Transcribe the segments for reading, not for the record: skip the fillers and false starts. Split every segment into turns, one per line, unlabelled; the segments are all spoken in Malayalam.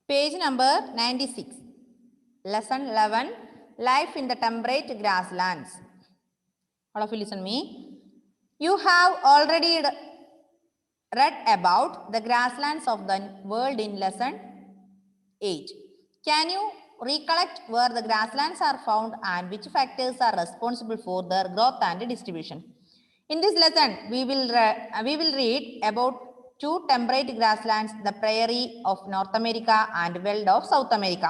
Page number 96. Lesson 11. Life in the temperate grasslands. All of you listen me. You have already read about the grasslands of the world in lesson 8. Can you recollect where the grasslands are found and which factors are responsible for their growth and distribution? In this lesson, we will read about two temperate grasslands, the prairie of North America and veld of South America.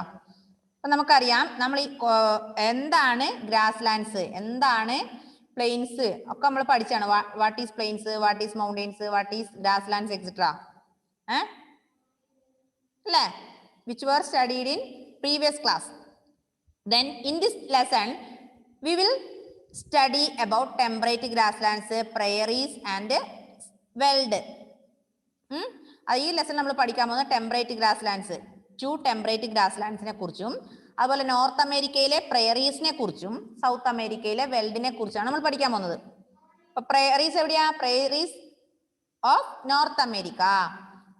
അപ്പം നമുക്കറിയാം നമ്മൾ എന്താണ് ഗ്രാസ്ലാൻഡ്സ്, എന്താണ് പ്ലെയിൻസ് ഒക്കെ നമ്മൾ പഠിച്ചാണ്. What is plains, what is mountains, what is grasslands etcetera, അല്ലേ, which were studied in previous class. Then in this lesson we will study about temperate grasslands, prairies and veld. ഈ ലെസൺ നമ്മൾ പഠിക്കാൻ പോകുന്നത് ടെമ്പറേറ്റ് ഗ്രാസ്ലാൻഡ്സ്, ടു ടെമ്പറേറ്റ് ഗ്രാസ്ലാൻഡ്സിനെ കുറിച്ചും അതുപോലെ നോർത്ത് അമേരിക്കയിലെ പ്രയറീസിനെ കുറിച്ചും സൗത്ത് അമേരിക്കയിലെ വെൽഡിനെ കുറിച്ചാണ് നമ്മൾ പഠിക്കാൻ പോകുന്നത്. അപ്പൊ പ്രയറീസ് എവിടെയാ? Prairies of North America,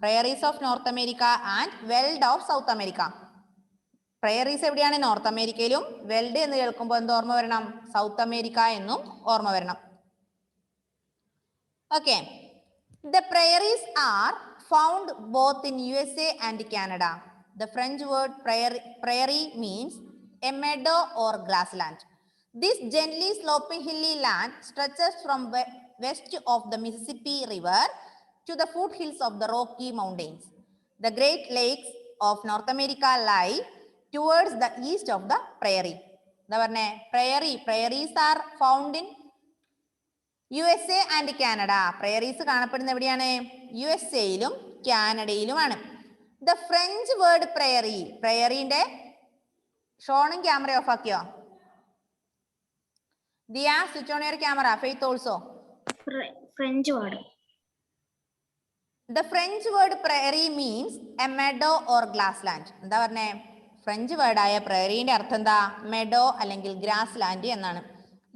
prairies of North America and veld of South America. Prairies എവിടെയാണ്? നോർത്ത് അമേരിക്കയിലും. വെൽഡ് എന്ന് കേൾക്കുമ്പോൾ എന്ത് ഓർമ്മ വരണം? സൗത്ത് അമേരിക്ക എന്നും ഓർമ്മ വരണം. Okay. The prairies are found both in USA and Canada. The French word prairie means a meadow or grassland. This gently sloping hilly land stretches from west of the Mississippi River to the foothills of the Rocky Mountains. The Great Lakes of North America lie towards the east of the prairie. Prairies are found in USA and Canada. Prairies കാണപ്പെടുന്നത് എവിടെയാണ്? USA-യിലും കാനഡയിലുമാണ്. ദ ഫ്രഞ്ച് വേർഡ് പ്രയറി, പ്രയറിന്റെ ഷോണും ക്യാമറ ഓഫ് ആക്കിയോ? Diya, switch on your camera. Faith also.
French word.
The French word prairie means a meadow or grass land. എന്താ പറഞ്ഞേ? ഫ്രഞ്ച് വേർഡായ പ്രയറിന്റെ അർത്ഥം എന്താ? മെഡോ അല്ലെങ്കിൽ ഗ്രാസ് ലാൻഡ് എന്നാണ്.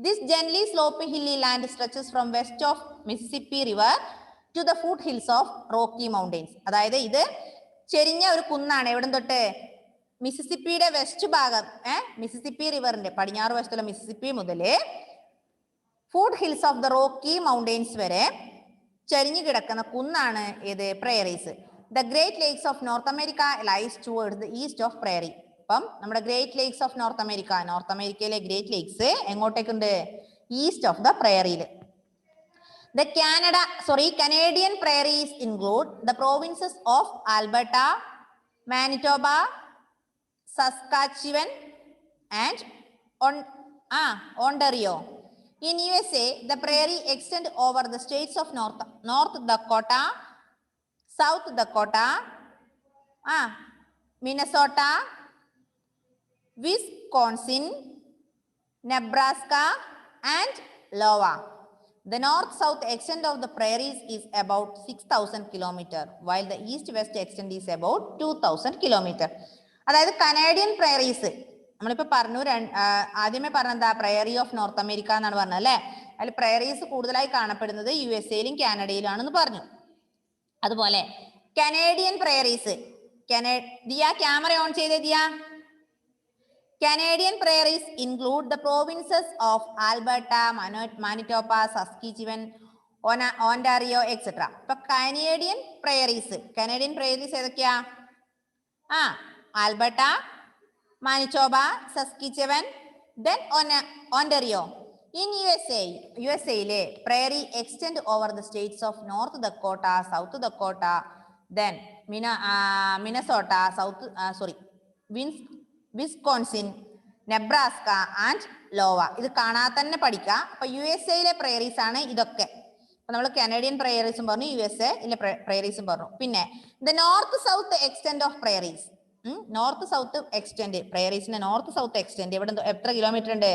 This gently sloping hilly land stretches from west of Mississippi River to the foothills of Rocky Mountains. അതായത് ഇത് ചെരിഞ്ഞ ഒരു കുന്നാണ്. എവിടെ തൊട്ട്? മിസിസിപ്പിയുടെ വെസ്റ്റ് ഭാഗം, മിസിസിപ്പി റിവറിന്റെ പടിഞ്ഞാറ് വശത്തുള്ള മിസിസിപ്പി മുതൽ foothills of the Rocky Mountains വരെ ചെരിഞ്ഞു കിടക്കുന്ന കുന്നാണ് ഇത് prairies. The Great Lakes of North America lies towards the east of prairie. അപ്പം നമ്മുടെ Great Lakes of North America, North അമേരിക്കയിലെ ഗ്രേറ്റ് ലേക്സ് എങ്ങോട്ടേക്കുണ്ട്? ഈസ്റ്റ് ഓഫ് ദ പ്രയറിയിൽ. The Canadian prairies include the provinces of Alberta, Manitoba, Saskatchewan and Ontario. In USA, the prairie extend over the states of North Dakota, South Dakota, Minnesota, Wisconsin, Nebraska and Iowa. The north-south extent of the prairies is about 6,000 km, while the east-west extent is about 2,000 km. അതായത് കനേഡിയൻ പ്രയറീസ് നമ്മളിപ്പോൾ പറഞ്ഞു, ആദ്യമേ പറഞ്ഞെന്താ? പ്രയറി ഓഫ് നോർത്ത് അമേരിക്ക എന്നാണ് പറഞ്ഞത് അല്ലേ? അതിൽ പ്രയറീസ് കൂടുതലായി കാണപ്പെടുന്നത് USA-യിലും കാനഡയിലാണെന്ന് പറഞ്ഞു. അതുപോലെ Canadian prairies, Diya camera on ചെയ്തേ Diya. Canadian prairies include the provinces of Alberta, Manitoba, Saskatchewan, Ontario, etc. ഇപ്പൊ കനേഡിയൻ പ്രയറീസ് ഏതൊക്കെയാ? Alberta, Manitoba, Saskatchewan, then Ontario. In USA-യിലെ prairie extend over the states of North Dakota, South Dakota, then Minnesota, Wisconsin, Nebraska and Iowa. ഇത് കാണാതെ തന്നെ പഠിക്കുക. അപ്പൊ USA-യിലെ പ്രയറീസ് ആണ് ഇതൊക്കെ. അപ്പൊ നമ്മൾ കനേഡിയൻ പ്രയറീസും പറഞ്ഞു, USA-യിലെ പ്രയറീസും പറഞ്ഞു. പിന്നെ the north south extend of prairies, north south extend പ്രയറീസിന്റെ നോർത്ത് സൗത്ത് എക്സ്റ്റെൻഡ് എത്ര കിലോമീറ്റർ ഉണ്ട്?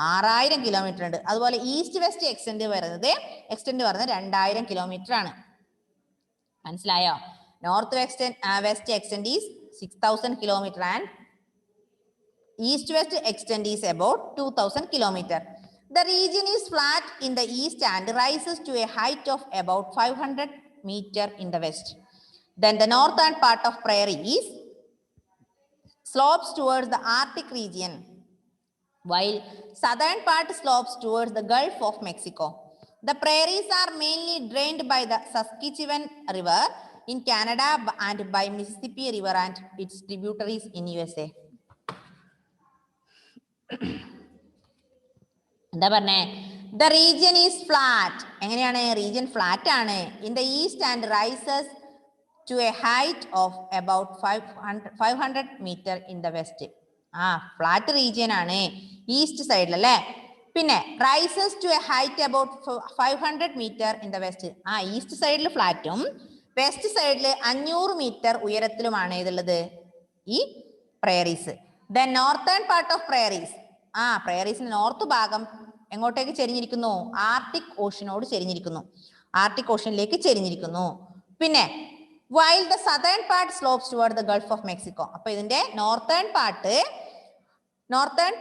6000 കിലോമീറ്റർ ഉണ്ട്. അതുപോലെ ഈസ്റ്റ് വെസ്റ്റ് എക്സ്റ്റെൻഡ് വരുന്നത് 2000 കിലോമീറ്റർ ആണ്. മനസ്സിലായോ? North west extend is 6000 kilometre and east-west extent is about 2000 km. The region is flat in the east and rises to a height of about 500 meters in the west. Then the northern part of prairie is slopes towards the Arctic region, while southern part slopes towards the Gulf of Mexico. The prairies are mainly drained by the Saskatchewan River in Canada and by Mississippi River and its tributaries in USA. എന്താ പറഞ്ഞേ? The region is flat. എങ്ങനെയാണ്? region flat ആണ്. In the east and rises to a height of about 500 meter in the west. Flat region ആണ് ഈസ്റ്റ് സൈഡിൽ അല്ലേ. പിന്നെ rises to a height about 500 metre in the west. East സൈഡിൽ ഫ്ലാറ്റും വെസ്റ്റ് സൈഡിൽ 500 മീറ്റർ ഉയരത്തിലുമാണ് ഇതുള്ളത് ഈ prairies. The northern part of prairies, പ്രയറീസിന്റെ നോർത്ത് ഭാഗം എങ്ങോട്ടേക്ക് ചെരിഞ്ഞിരിക്കുന്നു? Arctic ഓഷനോട് ചെരിഞ്ഞിരിക്കുന്നു, Arctic ഓഷനിലേക്ക് ചെരിഞ്ഞിരിക്കുന്നു. പിന്നെ while the southern part slopes toward the Gulf of Mexico. അപ്പൊ ഇതിന്റെ നോർത്തേൺ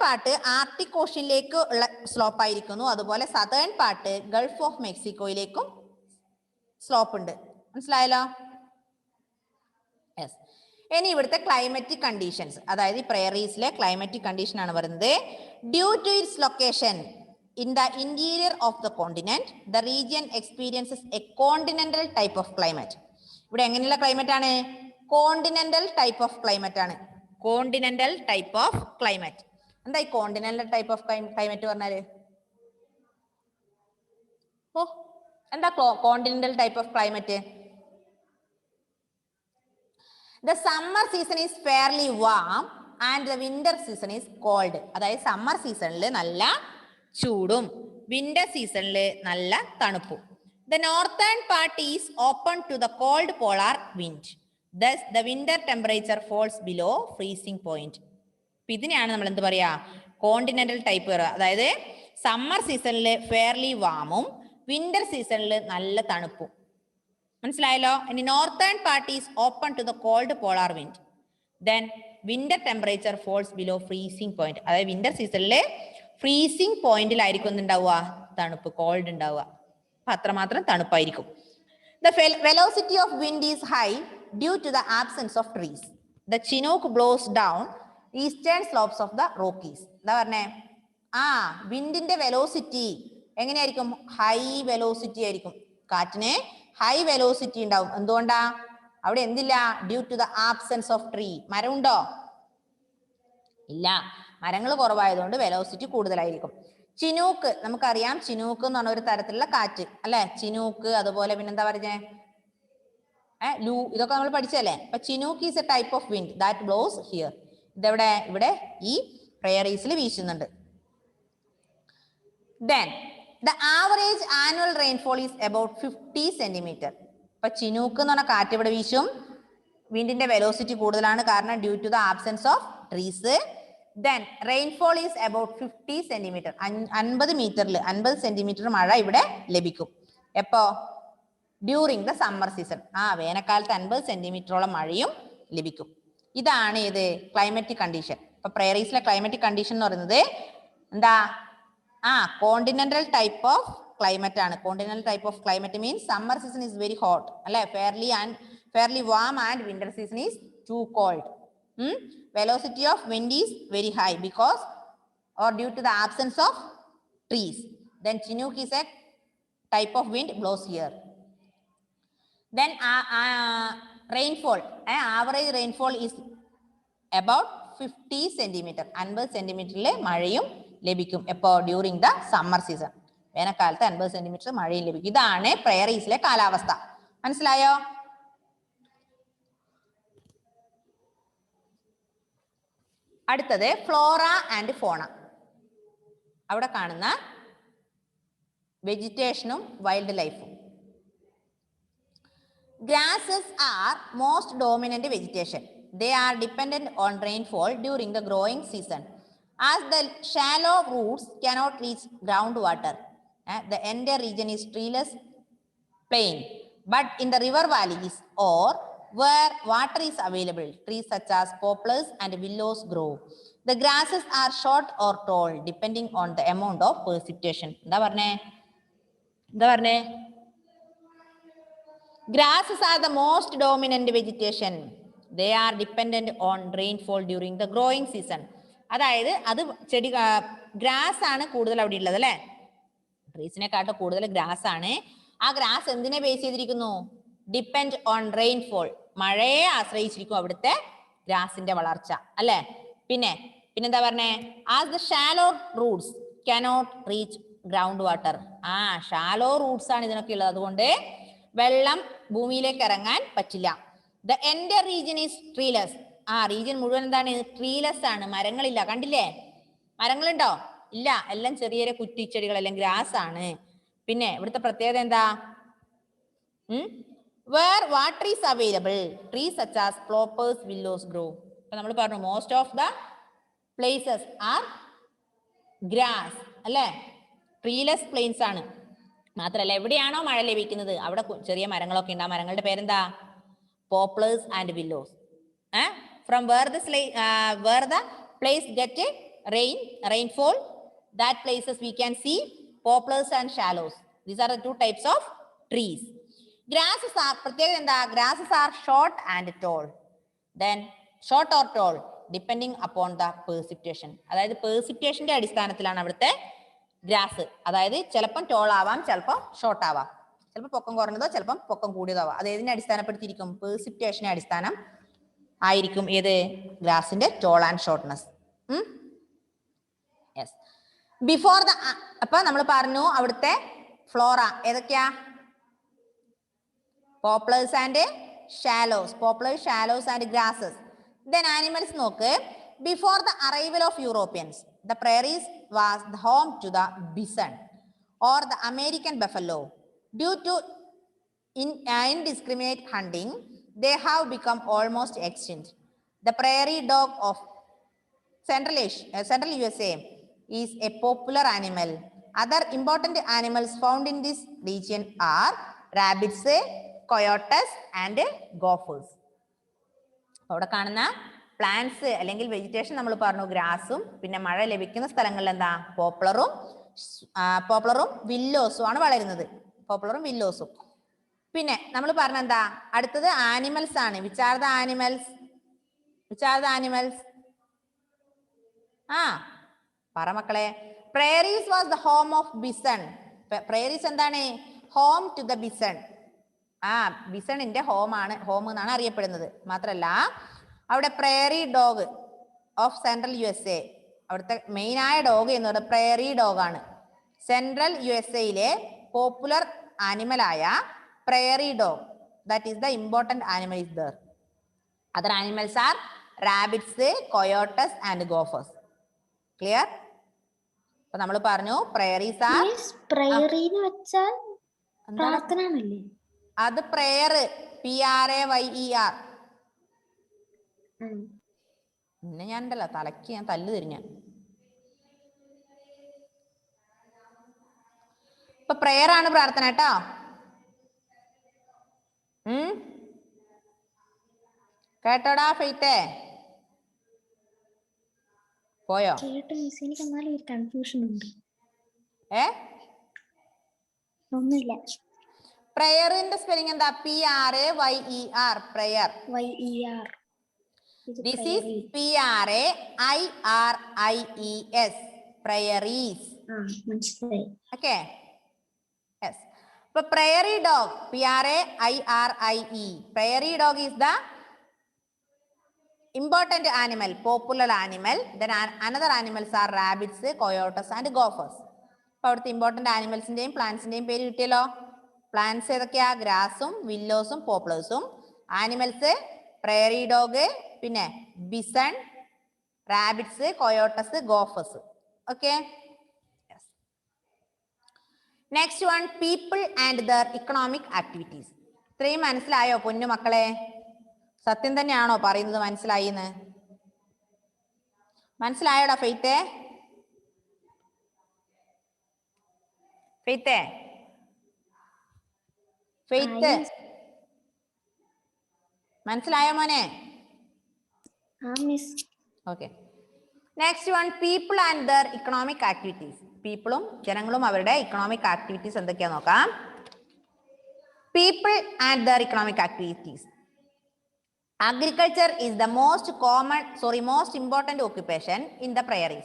പാർട്ട് ആർട്ടിക് ഓഷനിലേക്ക് ഉള്ള സ്ലോപ്പ് ആയിരിക്കുന്നു. അതുപോലെ സദേൺ പാർട്ട് ഗൾഫ് ഓഫ് മെക്സിക്കോയിലേക്കും സ്ലോപ്പ് ഉണ്ട്. മനസ്സിലായല്ലോ? യെസ്. ഇനി ഇവിടുത്തെ ക്ലൈമറ്റിക് കണ്ടീഷൻസ്, അതായത് ഈ പ്രയറീസിലെ ക്ലൈമറ്റിക് കണ്ടീഷൻ ആണ് പറയുന്നത്. Due to its location in the interior of the continent, the region experiences a continental type of climate. ഇവിടെ എങ്ങനെയുള്ള ക്ലൈമറ്റ് ആണ്? കോണ്ടിനെന്റൽ ടൈപ്പ് ഓഫ് ക്ലൈമറ്റ് ആണ്. Continental type of climate. എന്താ ഈ കോണ്ടിനെന്റൽ ടൈപ്പ് ഓഫ് ക്ലൈമറ്റ് പറഞ്ഞാല്? എന്താ continental type of climate? The summer season is fairly warm and the winter season is cold. അതായത് സമ്മർ സീസണിൽ നല്ല ചൂടും വിന്റർ സീസണിൽ നല്ല തണുപ്പും. The northern part is open to the cold polar wind. Thus, the winter temperature falls below freezing point. ഇതിനെയാണ് നമ്മൾ എന്ത് പറയാ? Continental type. അതായത് സമ്മർ സീസണിൽ ഫെയർലി വാമും വിന്റർ സീസണിൽ നല്ല തണുപ്പും. മനസ്സിലായല്ലോ? ഇനി northern part is open to the cold polar wind. Then winter temperature falls below freezing point. അതായത് വിന്റർ സീസണിൽ ഫ്രീസിംഗ് പോയിന്റിലായിരിക്കും എന്തുണ്ടാവുക? തണുപ്പ്, കോൾഡ് ഉണ്ടാവുക. അപ്പൊ അത്രമാത്രം തണുപ്പായിരിക്കും. The velocity of wind is high due to the absence of trees. The Chinook blows down eastern slopes of the Rockies. എന്താ പറഞ്ഞേ? വിൻഡിന്റെ വെലോസിറ്റി എങ്ങനെയായിരിക്കും? ഹൈ വെലോസിറ്റി ആയിരിക്കും. കാറ്റിന് ഹൈ വെലോസിറ്റി ഉണ്ടാവും. എന്തുകൊണ്ടാ? അവിടെ എന്തില്ല? Due to the absence of tree. മരം ഉണ്ടോ? ഇല്ല. മരങ്ങൾ കുറവായതുകൊണ്ട് വെലോസിറ്റി കൂടുതലായിരിക്കും. ചിനൂക്ക് നമുക്കറിയാം. ചിനൂക്ക് എന്ന് പറഞ്ഞ ഒരു തരത്തിലുള്ള കാറ്റ് അല്ലെ? ചിനൂക്ക്, അതുപോലെ പിന്നെന്താ പറഞ്ഞേ? ലൂ, ഇതൊക്കെ നമ്മൾ പഠിച്ചല്ലേ? അപ്പൊ chinook is a type of wind that blows here. ഇതെവിടെ? ഇവിടെ ഈ പ്രയറീസിൽ വീശുന്നുണ്ട്. Then the average annual rainfall is about 50 centimeter. അപ്പൊ ചിനൂക്ക് എന്ന് പറഞ്ഞ കാറ്റ് ഇവിടെ വീശും. വിൻഡിന്റെ വെലോസിറ്റി കൂടുതലാണ്, കാരണം due to the absence of trees. Then rainfall is about 50 centimeter. 50 centimetre മഴ ഇവിടെ ലഭിക്കും. എപ്പോ? During the summer season. വേനൽക്കാലത്ത് 50 സെന്റിമീറ്ററോളം മഴയും ലഭിക്കും. ഇതാണ് ഏത്? Climatic condition. ഇപ്പൊ പ്രയറീസിലെ ക്ലൈമറ്റിക് കണ്ടീഷൻ എന്ന് പറയുന്നത് എന്താ? കോണ്ടിനെന്റൽ ടൈപ്പ് ഓഫ് ക്ലൈമറ്റ് ആണ്. Continental type of climate means summer season is very hot അല്ലെ? Fairly warm and winter season is too cold. Velocity of wind is very high because or due to the absence of trees. Then Chinook is a type of wind blows here. Then rainfall, average rainfall is about 50 centimeter. 50 സെന്റിമീറ്ററിൽ മഴയും ലഭിക്കും. എപ്പോ? During the summer season. വേനൽക്കാലത്ത് 50 സെന്റിമീറ്റർ മഴയും ലഭിക്കും. ഇതാണ് പ്രയറീസിലെ കാലാവസ്ഥ. മനസ്സിലായോ? അടുത്തത് ഫ്ലോറ ആൻഡ് ഫോണ. അവിടെ കാണുന്ന വെജിറ്റേഷനും വൈൽഡ് ലൈഫും. Grasses are most dominant vegetation. They are dependent on rainfall during the growing season. As the shallow roots cannot reach groundwater, the entire region is treeless plain. But in the river valleys or where water is available, trees such as poplars and willows grow. The grasses are short or tall depending on the amount of precipitation. എന്താ പറഞ്ഞേ? Grasses are the most dominant vegetation. They are dependent on rainfall during the growing season. അതായത് അത് ചെടി ഗ്രാസ് ആണ് കൂടുതൽ അവിടെ ഉള്ളത് അല്ലെ. ട്രീസിനെക്കാട്ടും കൂടുതൽ ഗ്രാസ് ആണ്. ആ ഗ്രാസ് എന്തിനെ ബേസ് ചെയ്തിരിക്കുന്നു? Depend on rainfall. മഴയെ ആശ്രയിച്ചിരിക്കും അവിടുത്തെ ഗ്രാസിന്റെ വളർച്ച അല്ലെ. പിന്നെന്താ പറഞ്ഞേ? As the shallow roots cannot reach ground water. Shallow roots ആണ് ഇതിനൊക്കെ ഉള്ളത്. അതുകൊണ്ട് വെള്ളം ഭൂമിയിലേക്ക് ഇറങ്ങാൻ പറ്റില്ല. The entire region is treeless. Region മുഴുവൻ എന്താണ്? ട്രീലെസ് ആണ്. മരങ്ങളില്ല. കണ്ടില്ലേ? മരങ്ങളുണ്ടോ? ഇല്ല. എല്ലാം ചെറിയ ചെറിയ കുറ്റിച്ചെടികൾ അല്ലെങ്കിൽ ഗ്രാസ് ആണ്. പിന്നെ ഇവിടുത്തെ പ്രത്യേകത എന്താ? Where water is available trees such as poplars willows grow. അപ്പൊ നമ്മൾ പറഞ്ഞു most of the places are grass അല്ലെ. ട്രീലെസ് പ്ലെയിൻസ് ആണ്. മാത്രല്ല എവിടെയാണോ മഴ ലഭിക്കുന്നത് അവിടെ ചെറിയ മരങ്ങളൊക്കെ ഉണ്ട്. ആ മരങ്ങളുടെ പേരെന്താ? Poplars and willows. From where the place get rainfall, that places we can see poplars and shallows. These are the two types of trees. Grasses are പ്രത്യേകത എന്താ? grasses are short and tall. Then short or tall depending upon the precipitation. അതായത് precipitation അടിസ്ഥാനത്തിലാണ് അവിടുത്തെ ഗ്രാസ്. അതായത് ചിലപ്പം ടോൾ ആവാം, ചിലപ്പോൾ ഷോർട്ട് ആവാം, ചിലപ്പോൾ പൊക്കം കുറഞ്ഞതോ ചിലപ്പം പൊക്കം കൂടിയതാവാം. അത് ഏതിനെ അടിസ്ഥാനപ്പെടുത്തിയിരിക്കും? precipitation അടിസ്ഥാനം ആയിരിക്കും ഏത്? ഗ്രാസിന്റെ tall and shortness. Yes. Before the അപ്പൊ നമ്മൾ പറഞ്ഞു അവിടുത്തെ ഫ്ലോറ ഏതൊക്കെയാ? Poplars and shallows. Poplars, shallows and grasses. Then animals നോക്ക്. Before the arrival of Europeans the prairies was the home to the bison or the American buffalo. Due to indiscriminate hunting they have become almost extinct. The prairie dog of Central USA is a popular animal. Other important animals found in this region are rabbits, coyotes and gophers. അവിടെ കാണുന്ന പ്ലാന്റ്സ് അല്ലെങ്കിൽ വെജിറ്റേഷൻ നമ്മൾ പറഞ്ഞു ഗ്രാസും, പിന്നെ മഴ ലഭിക്കുന്ന സ്ഥലങ്ങളിൽ എന്താ? പോപ്ലറും വില്ലോസും ആണ് വളരുന്നത്. പോപ്ലറും വില്ലോസും. പിന്നെ നമ്മൾ പറഞ്ഞെന്താ? അടുത്തത് ആനിമൽസ് ആണ്. Which are the animals? പറ മക്കളെ. Prairies was the home of bison. Prairies എന്താണ്? Home to the bison. ബിസണിന്റെ ഹോം എന്നാണ് അറിയപ്പെടുന്നത്. മാത്രല്ല അവിടെ prairie dog of central USA, അവിടുത്തെ മെയിൻ ആയ ഡോഗ് എന്ന് പറയുന്നത് പ്രേറി ഡോഗ് ആണ്. സെൻട്രൽ USA പോപ്പുലർ ആനിമൽ ആയ prairie dog, that is the important animal is there. Other animals are rabbits, coyotes and gophers. Clear? അപ്പൊ നമ്മൾ പറഞ്ഞു പ്രേറീസ് ആർ. അത് പ്രേയർ, PRAYER. പിന്നെ ഞാൻ ഉണ്ടല്ലോ തലക്ക് ഞാൻ തല്ല് തിരിഞ്ഞ. ഇപ്പൊ പ്രേയർ ആണ് പ്രാർത്ഥന കേട്ടോ. കേട്ടോടാ ഫെയ്ത്തേ? പോയോ?
കൺഫ്യൂഷൻ ഉണ്ട്.
ഒന്നുമില്ല. പ്രയറിന്റെ സ്പെല്ലിംഗ് എന്താ? PRAYER. Prayer. This is PRAIRIES. Prairies. Okay. Yes. ഇപ്പൊ prairie dog, PRAIRIE. Prairie dog is the important animal, popular animal. Then another animals are rabbits, coyotes and gophers. അപ്പോൾ അവിടുത്തെ ഇമ്പോർട്ടന്റ് ആനിമൽസിന്റെയും പ്ലാന്റ്സിന്റെയും പേര് കിട്ടിയല്ലോ. പ്ലാന്റ്സ് ഏതൊക്കെയാ? ഗ്രാസും വില്ലോസും പോപ്ലേഴ്സും. ആനിമൽസ് പ്രേറി ഡോഗ്, പിന്നെ bison, rabbits, coyotes, gophers. Okay. Next one, people and their economic activities. ഇത്രയും മനസ്സിലായോ പൊന്നു മക്കളെ? സത്യം തന്നെയാണോ പറയുന്നത്? മനസ്സിലായിന്ന്? മനസ്സിലായോടാ ഫെയ്ത്തേ? ഫെയ്ത്ത് മനസ്സിലായോ മോനെ? Okay. Next one, people and their economic activities. പീപ്പിളും ജനങ്ങളും അവരുടെ ഇക്കണോമിക് ആക്ടിവിറ്റീസ് എന്തൊക്കെയാ നോക്കാം. People and their economic activities. Agriculture is the most important occupation in the prairies.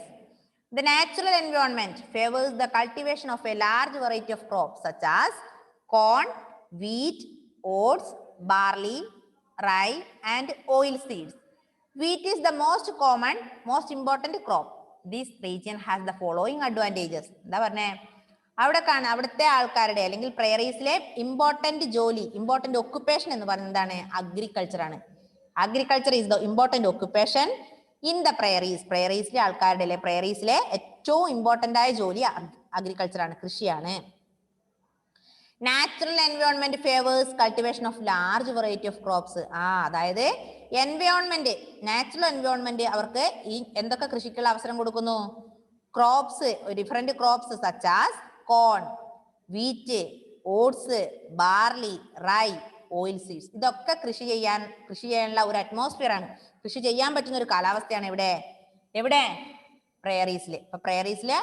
The natural environment favors the cultivation of a large variety of crops such as corn, wheat, oats, barley, rye, and oil seeds. Wheat is the most important crop. This region has the following advantages. എന്താ പറഞ്ഞേ? അവിടുത്തെ ആൾക്കാരുടെ അല്ലെങ്കിൽ പ്രയറീസിലെ ഇമ്പോർട്ടന്റ് ഒക്കുപ്പേഷൻ എന്ന് പറയുന്നത് എന്താണ്? അഗ്രികൾച്ചർ ആണ്. Agriculture is the important occupation in the prairies. പ്രയറീസിലെ ആൾക്കാരുടെ പ്രയറീസിലെ ഏറ്റവും ഇമ്പോർട്ടന്റ് ആയ ജോലി അഗ്രികൾച്ചർ ആണ്, കൃഷിയാണ്. Natural environment favours cultivation of large variety of crops. അതായത് നാച്ചുറൽ എൻവയോൺമെന്റ് അവർക്ക് ഈ എന്തൊക്കെ കൃഷിക്കുള്ള അവസരം കൊടുക്കുന്നു? Crops, different crops such as corn, wheat, oats, barley, rye, oil seeds. ഇതൊക്കെ കൃഷി ചെയ്യാനുള്ള ഒരു അറ്റ്മോസ്ഫിയർ ആണ്. കൃഷി ചെയ്യാൻ പറ്റുന്ന ഒരു കാലാവസ്ഥയാണ് എവിടെ പ്രയറീസിൽ. ഇപ്പൊ പ്രയറീസിലെ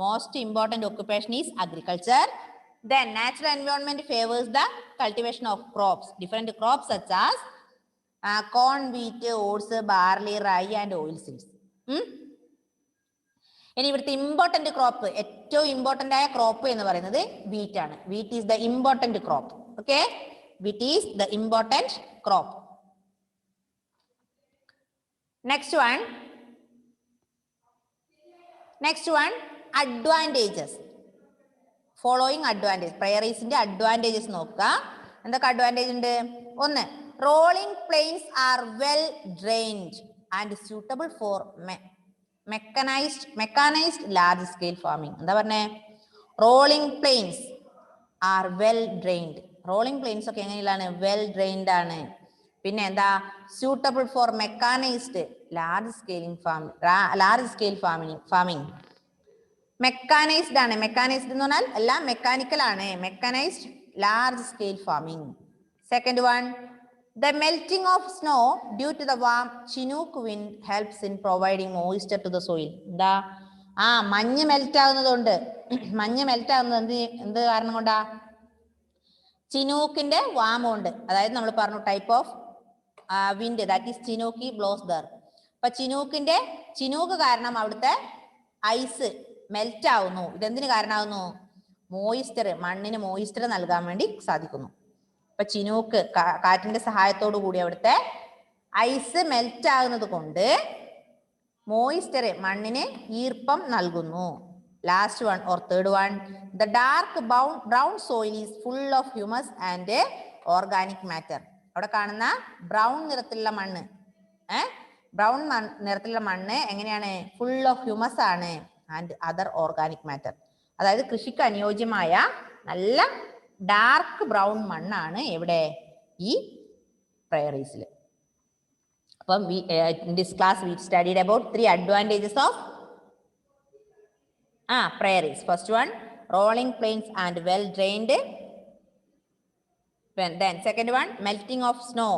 most important occupation is agriculture. Then natural environment favors the cultivation of crops, different crops such as corn, wheat, oats, barley, rye and oil seeds. ഇനി ഇവിടുത്തെ ഇമ്പോർട്ടന്റ് ക്രോപ്പ്, ഏറ്റവും ഇമ്പോർട്ടന്റ് ആയ ക്രോപ്പ് എന്ന് പറയുന്നത് വീറ്റ് ആണ്. Wheat is the important crop. Okay, wheat is the important crop. Next one advantages. Following advantage, പ്രയറീസിന്റെ അഡ്വാൻറ്റേജസ് നോക്കുക. എന്തൊക്കെ അഡ്വാൻറ്റേജ് ഉണ്ട്? ഒന്ന്, rolling plains are well drained and suitable for mechanised large scale farming. എന്താ പറഞ്ഞേ? Rolling plains are well drained. Rolling plains ഒക്കെ എങ്ങനെയാണ്? വെൽ ഡ്രെയിൻഡ് ആണ്. പിന്നെ എന്താ? Suitable for mechanised large scale farming. Mechanised ആണ്. മെക്കാനൈസ്ഡ് എന്ന് പറഞ്ഞാൽ എല്ലാം മെക്കാനിക്കൽ ആണ്. Mechanised large scale farming. Second one, the melting of snow due to the warm chinook wind helps in providing moisture to the soil. എന്താ? മഞ്ഞ് മെൽറ്റ് ആകുന്നതുകൊണ്ട്. മഞ്ഞ് മെൽറ്റ് ആകുന്നത് എന്ത് കാരണം കൊണ്ടാ? ചിനൂക്കിന്റെ വാമുണ്ട്. അതായത് നമ്മൾ പറഞ്ഞു type of wind, that is ചിനൂക്കി ബ്ലോസ് ദർ. അപ്പൊ ചിനൂക്ക് കാരണം അവിടുത്തെ ഐസ് മെൽറ്റ് ആവുന്നു. ഇതെന്തിന് കാരണമാകുന്നു? മോയിസ്ചർ, മണ്ണിന് മോയിസ്ചർ നൽകാൻ വേണ്ടി സാധിക്കുന്നു. അപ്പൊ ചിനൂക്ക് കാറ്റിന്റെ സഹായത്തോടു കൂടി അവിടുത്തെ ഐസ് മെൽറ്റ് ആകുന്നത് കൊണ്ട് മോയിസ്ചർ, മണ്ണിന് ഈർപ്പം നൽകുന്നു. Last one or third one, the dark brown soil is full of humus and organic matter. അവിടെ കാണുന്ന ബ്രൗൺ നിറത്തിലുള്ള മണ്ണ് എങ്ങനെയാണ്? ഫുൾ ഓഫ് ഹ്യൂമസ് ആണ് ആൻഡ് അതർ ഓർഗാനിക് മാറ്റർ. അതായത് കൃഷിക്ക് അനുയോജ്യമായ നല്ല ഡാർക്ക് ബ്രൗൺ മണ്ണാണ് എവിടെ? ഈ പ്രയറീസിൽ. അപ്പം in this class we studied about 3 advantages of prairies. First one, rolling plains and well drained. Then second one, melting of snow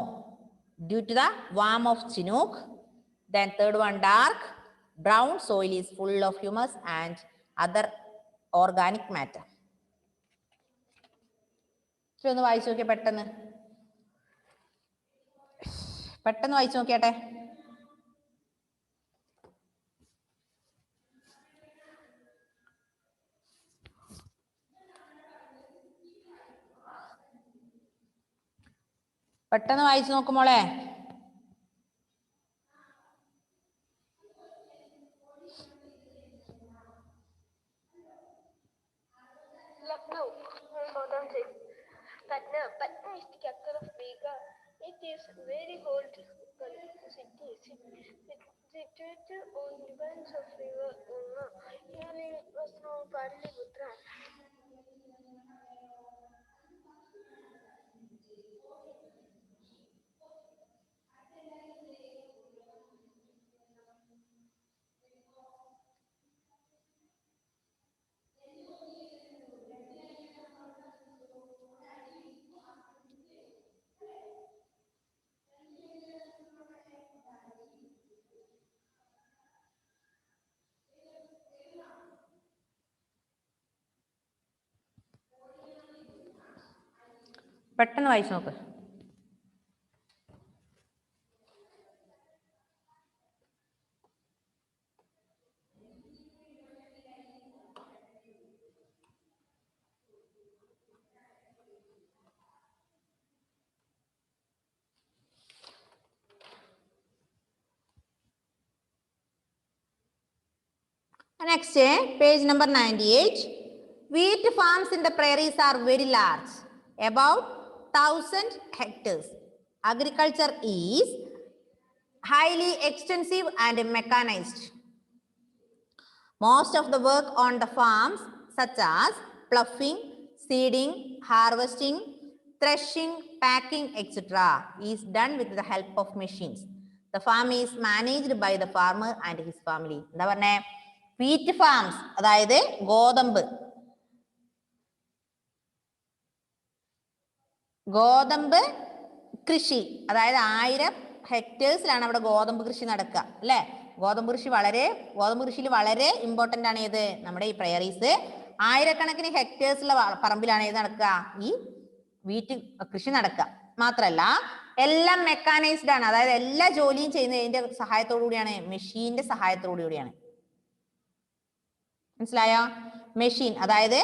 due to the warmth of Chinook. Then third one, dark brown soil is full of humus and other organic matter. ഒന്ന് വായിച്ചു നോക്കിയേ, പെട്ടെന്ന് വായിച്ചു നോക്കിയാട്ടെ. പെട്ടെന്ന് വായിച്ചു നോക്കുമോളെ.
Patna is the capital of Bihar. It is very old city, situated on the banks of river Ganga. Here was now Patliputra.
പെട്ടെന്ന് വായിച്ചു നോക്ക്. Next, page number 98. Wheat farms in the prairies are very large, about 1,000 hectares. Agriculture is highly extensive and mechanized. Most of the work on the farms, such as ploughing, seeding, harvesting, threshing, packing, etc., is done with the help of machines. The farm is managed by the farmer and his family. എന്താ പറഞ്ഞേ? വീറ്റ് ഫാംസ്, അതായത് ഗോതമ്പ് കൃഷി, അതായത് 1000 ഹെക്ടേഴ്സിലാണ് അവിടെ ഗോതമ്പ് കൃഷി നടക്കുക അല്ലെ. ഗോതമ്പ് കൃഷിയിൽ വളരെ ഇമ്പോർട്ടന്റ് ആണ് ഏത്? നമ്മുടെ ഈ പ്രയറീസ്. 1000കണക്കിന് ഹെക്ടേഴ്സുള്ള പറമ്പിലാണ് ഏത് നടക്കുക? ഈ വീറ്റ് കൃഷി നടക്കുക. മാത്രല്ല എല്ലാം മെക്കാനൈസ്ഡ് ആണ്, അതായത് എല്ലാ ജോലിയും ചെയ്യുന്നത് ഇതിന്റെ സഹായത്തോടു കൂടിയാണ്, മെഷീന്റെ സഹായത്തോടു കൂടിയാണ്. മനസ്സിലായോ? മെഷീൻ, അതായത്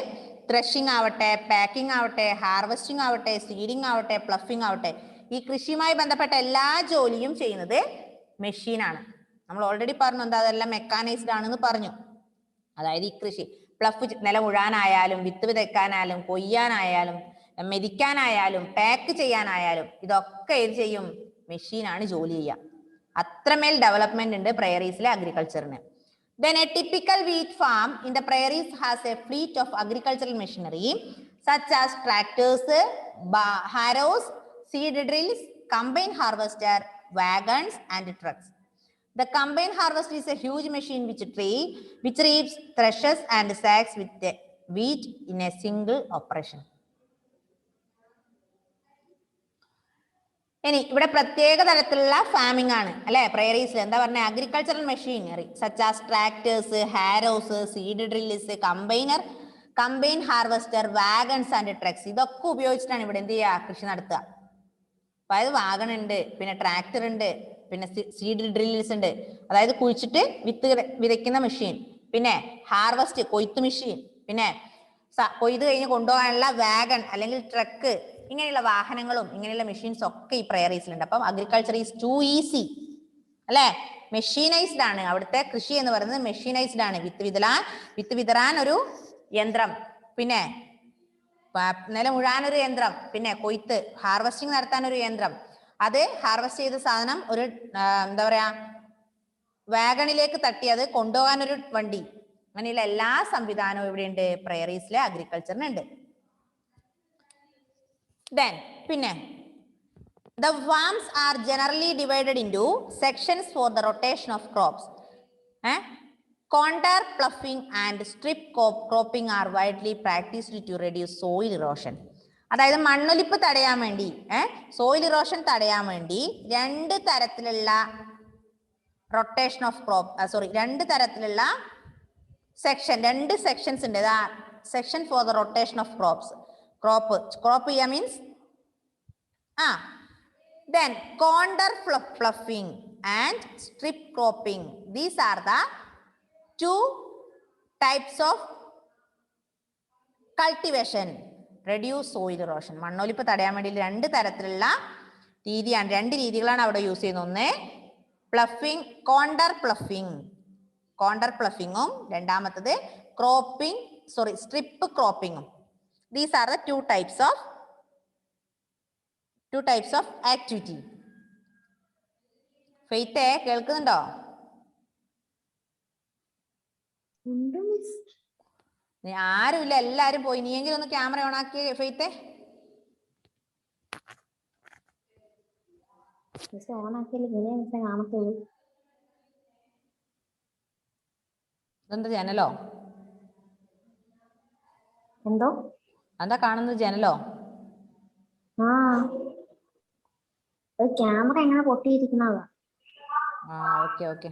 ത്രഷിംഗ് ആവട്ടെ, പാക്കിംഗ് ആവട്ടെ, ഹാർവെസ്റ്റിംഗ് ആവട്ടെ, സീഡിംഗ് ആവട്ടെ, പ്ലഫിംഗ് ആവട്ടെ, ഈ കൃഷിയുമായി ബന്ധപ്പെട്ട എല്ലാ ജോലിയും ചെയ്യുന്നത് മെഷീനാണ്. നമ്മൾ ഓൾറെഡി പറഞ്ഞു എന്താ, അതെല്ലാം മെക്കാനൈസ്ഡ് ആണെന്ന് പറഞ്ഞു. അതായത് ഈ കൃഷി പ്ലഫ് നിലം ഉഴാനായാലും, വിത്ത് വിതയ്ക്കാനായാലും, കൊയ്യാനായാലും, മെതിക്കാനായാലും, പാക്ക് ചെയ്യാനായാലും ഇതൊക്കെ ഏത് ചെയ്യും? മെഷീനാണ് ജോലി ചെയ്യുക. അത്രമേൽ ഡെവലപ്മെന്റ് ഉണ്ട് പ്രയറീസിലെ അഗ്രികൾച്ചറിന്. Then a typical wheat farm in the prairies has a fleet of agricultural machinery such as tractors, harrows, seed drills, combine harvester, wagons and trucks. The combine harvester is a huge machine which reaps, threshes and sacks with the wheat in a single operation. ഇനി ഇവിടെ പ്രത്യേക തരത്തിലുള്ള ഫാമിംഗ് ആണ് അല്ലെ പ്രയറീസിൽ. എന്താ പറഞ്ഞ? Agricultural machinery such as tractors, harrows, seed drillers, combine harvester, wagons and trucks, ഇതൊക്കെ ഉപയോഗിച്ചിട്ടാണ് ഇവിടെ എന്ത് ചെയ്യുക? കൃഷി നടത്തുക. അതായത് വാഗൺ ഉണ്ട്, പിന്നെ ട്രാക്ടർ ഉണ്ട്, പിന്നെ സീഡ് ഡ്രില്ലേഴ്സ് ഉണ്ട്, അതായത് കുഴിച്ചിട്ട് വിത്ത് വിതയ്ക്കുന്ന മെഷീൻ, പിന്നെ ഹാർവെസ്റ്റ് കൊയ്ത്ത് മെഷീൻ, പിന്നെ കൊയ്ത് കഴിഞ്ഞ് കൊണ്ടുപോകാനുള്ള വാഗൺ അല്ലെങ്കിൽ ട്രക്ക്, ഇങ്ങനെയുള്ള വാഹനങ്ങളും ഇങ്ങനെയുള്ള മെഷീൻസ് ഒക്കെ ഈ പ്രയറീസിലുണ്ട്. അപ്പം അഗ്രികൾച്ചർ ഈസ് ടു ഈസി അല്ലെ, മെഷീനൈസ്ഡ് ആണ്. അവിടുത്തെ കൃഷി എന്ന് പറയുന്നത് മെഷീനൈസ്ഡ് ആണ്. വിത്ത് വിതറാൻ ഒരു യന്ത്രം, പിന്നെ നിലം ഉഴാൻ ഒരു യന്ത്രം, പിന്നെ കൊയ്ത്ത് ഹാർവെസ്റ്റിംഗ് നടത്താൻ ഒരു യന്ത്രം, അത് ഹാർവെസ്റ്റ് ചെയ്ത സാധനം ഒരു എന്താ പറയാ വാഗണിലേക്ക് തട്ടി അത് കൊണ്ടുപോകാൻ ഒരു വണ്ടി, അങ്ങനെയുള്ള എല്ലാ സംവിധാനവും ഇവിടെയുണ്ട് പ്രയറീസിലെ അഗ്രികൾച്ചറിനുണ്ട്. Then പിന്നെ the farms are generally divided into sections for the rotation of crops. Contour ploughing and strip cropping are widely practiced to reduce soil erosion. അതായത് മണ്ണൊലിപ്പ് തടയാൻ വേണ്ടി, സോയിൽ ഇറോഷൻ തടയാൻ വേണ്ടി രണ്ട് തരത്തിലുള്ള റൊട്ടേഷൻ ഓഫ് ക്രോപ്പ്, രണ്ട് തരത്തിലുള്ള രണ്ട് സെക്ഷൻസ് ഉണ്ട്. Section for the rotation of crop here means then contour ploughing and strip cropping. These are the two types of cultivation. Reduce soil erosion. മണ്ണൊലിപ്പ് തടയാൻ വേണ്ടി രണ്ട് തരത്തിലുള്ള രീതിയാണ്, രണ്ട് രീതികളാണ് അവിടെ യൂസ് ചെയ്യുന്നത്. ഒന്ന് പ്ലഫിംഗ്, കോണ്ടർ പ്ലഫിങ്ങും, രണ്ടാമത്തത് സ്ട്രിപ്പ് ക്രോപ്പിങ്ങും. These are the two types of activity. ഫെയ്ത്തെ കേൾക്കുന്നുണ്ടോ? ആരുമില്ല, എല്ലാരും പോയി. നീയെങ്കിലും ഒന്ന് ക്യാമറ ഓൺ ആക്കി ഫെയ്ത്തെ. ഇതെന്താ ജനലോ?
എന്തോ
എന്താ കാണുന്നത്? ജനലോ?
ക്യാമറ എങ്ങനെ പൊട്ടിയിരിക്കുന്നതാ.
Okay.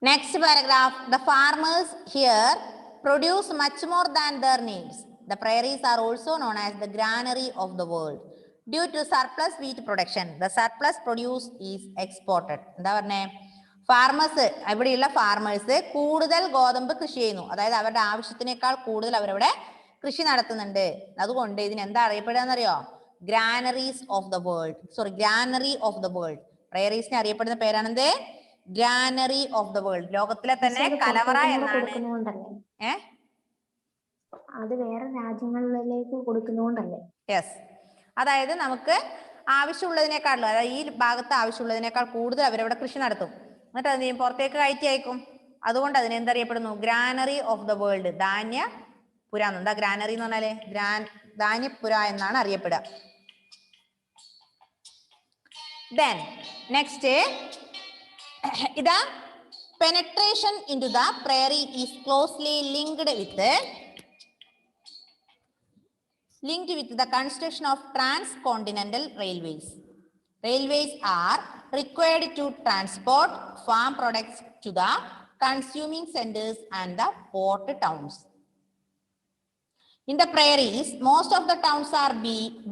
Next paragraph. The farmers here produce much more than their needs. The prairies are also known as the granary of the world. Due to surplus wheat production, the surplus produce is exported. എന്താ പറഞ്ഞേ? ഫാർമേഴ്സ്, ഇവിടെയുള്ള ഫാർമേഴ്സ് കൂടുതൽ ഗോതമ്പ് കൃഷി ചെയ്യുന്നു. അതായത് അവരുടെ ആവശ്യത്തിനേക്കാൾ കൂടുതൽ അവരവിടെ കൃഷി നടത്തുന്നുണ്ട്. അതുകൊണ്ട് ഇതിന് എന്താ അറിയപ്പെടുകയെന്നറിയോ? Granary of the world. പ്രയറീസിനെ അറിയപ്പെടുന്ന പേരാണെന്ത്? ഗ്രാനറി ഓഫ് ദ വേൾഡ്, ലോകത്തിലെ തന്നെ കലവറ എന്നാണ്.
കൊടുക്കുന്നതുകൊണ്ടല്ലേ? അത് വേറെ രാജ്യങ്ങളിലേക്ക് കൊടുക്കുന്നതുകൊണ്ടല്ലേ?
യെസ്, അതായത് നമുക്ക് ആവശ്യമുള്ളതിനേക്കാളും, അതായത് ഈ ഭാഗത്ത് ആവശ്യമുള്ളതിനേക്കാൾ കൂടുതൽ അവരവിടെ കൃഷി നടത്തും, എന്നിട്ട് അത് പുറത്തേക്ക് കയറ്റി അയക്കും. അതുകൊണ്ട് അതിന് എന്തറിയപ്പെടുന്നു? ഗ്രാനറി ഓഫ് ദ വേൾഡ്, ധാന്യപുര. എന്താ ഗ്രാനറി എന്ന് പറഞ്ഞാല്? ധാന്യപുര എന്നാണ് അറിയപ്പെടുക. Then next, the penetration into the prairie is closely linked with the construction of transcontinental railways. Railways are required to transport farm products to the consuming centers and the port towns. In the prairies, most of the towns are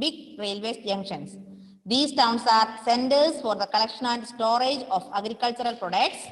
big railway junctions. These towns are centers for the collection and storage of agricultural products